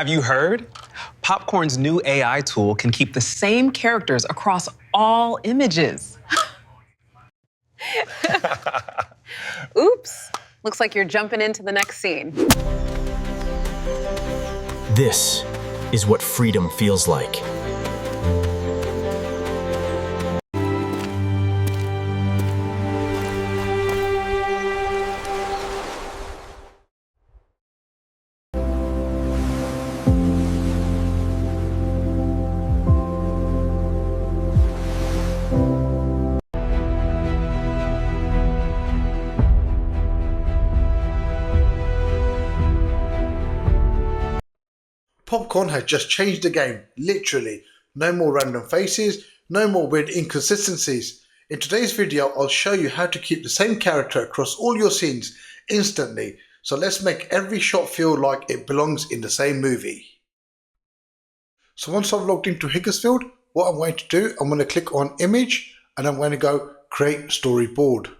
Have you heard? Popcorn's new AI tool can keep the same characters across all images. Oops. Looks like you're jumping into the next scene. This is what freedom feels like. Popcorn has just changed the game, literally. No more random faces, no more weird inconsistencies. In today's video, I'll show you how to keep the same character across all your scenes instantly. So let's make every shot feel like it belongs in the same movie. So once I've logged into Higgsfield, what I'm going to do, I'm going to click on Image and I'm going to go Create Storyboard.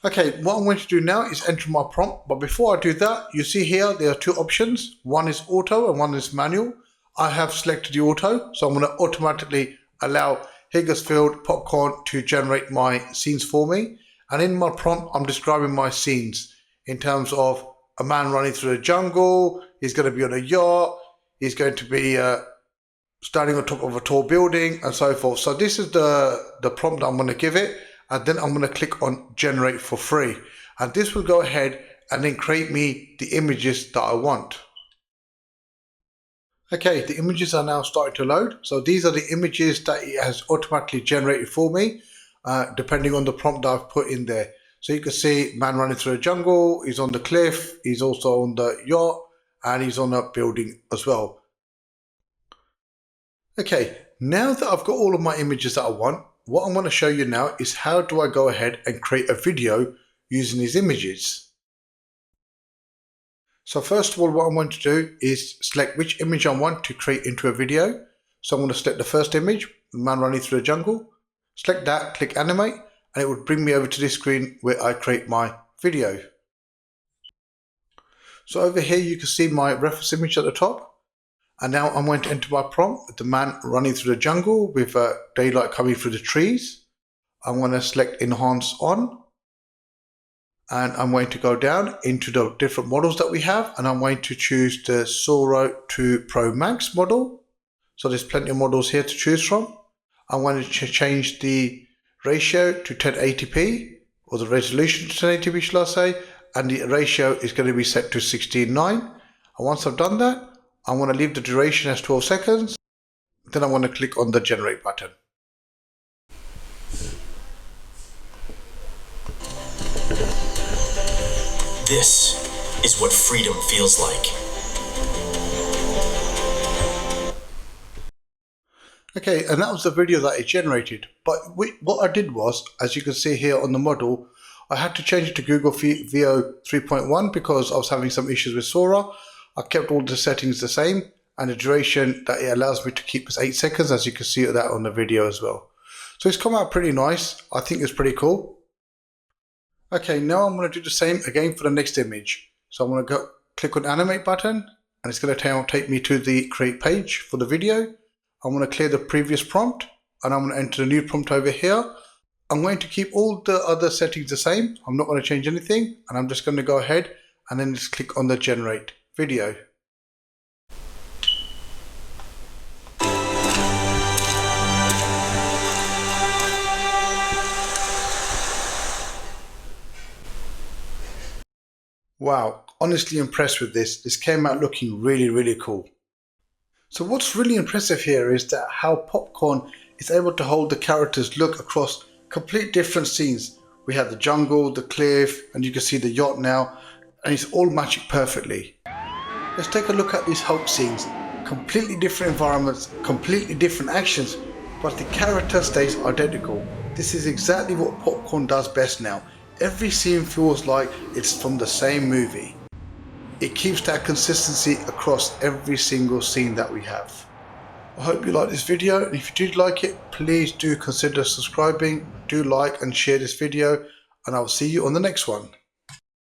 Okay, what I'm going to do now is enter my prompt, but before I do that, you see here there are two options. One is auto and one is manual. I have selected the auto, so I'm going to automatically allow Higgsfield Popcorn to generate my scenes for me. And in my prompt, I'm describing my scenes in terms of a man running through the jungle, he's going to be on a yacht, he's going to be standing on top of a tall building and so forth. So this is the prompt I'm going to give it. And then I'm going to click on generate for free. And this will go ahead and then create me the images that I want. Okay, the images are now starting to load. So these are the images that it has automatically generated for me, depending on the prompt that I've put in there. So you can see man running through a jungle, he's on the cliff, he's also on the yacht, and he's on a building as well. Okay, now that I've got all of my images that I want, what I'm going to show you now is how do I go ahead and create a video using these images. So first of all, what I'm going to do is select which image I want to create into a video. So I'm going to select the first image, the man running through the jungle. Select that, click animate, and it will bring me over to this screen where I create my video. So over here you can see my reference image at the top. And now I'm going to enter my prompt with the man running through the jungle with daylight coming through the trees. I'm going to select enhance on. And I'm going to go down into the different models that we have. And I'm going to choose the SORA 2 Pro Max model. So there's plenty of models here to choose from. I'm going to change the ratio to 1080p, or the resolution to 1080p shall I say. And the ratio is going to be set to 16:9. And once I've done that, I'm going to leave the duration as 12 seconds. Then I'm going to click on the generate button. This is what freedom feels like. Okay, and that was the video that it generated. But what I did was, as you can see here on the model, I had to change it to Google VO 3.1 because I was having some issues with SORA. I kept all the settings the same, and the duration that it allows me to keep is 8 seconds, as you can see that on the video as well. So it's come out pretty nice. I think it's pretty cool. Okay, now I'm going to do the same again for the next image. So I'm going to go click on animate button, and it's going to take me to the create page for the video. I'm going to clear the previous prompt, and I'm going to enter the new prompt over here. I'm going to keep all the other settings the same. I'm not going to change anything, and I'm just going to go ahead and then just click on the generate video. Wow, honestly impressed with this. This came out looking really, really cool. So what's really impressive here is that how Popcorn is able to hold the character's look across complete different scenes. We have the jungle, the cliff, and you can see the yacht now, and it's all matching perfectly. Let's take a look at these Hulk scenes. Completely different environments, completely different actions, but the character stays identical. This is exactly what Popcorn does best now. Every scene feels like it's from the same movie. It keeps that consistency across every single scene that we have. I hope you liked this video, and if you did like it, please do consider subscribing, do like and share this video, and I'll see you on the next one.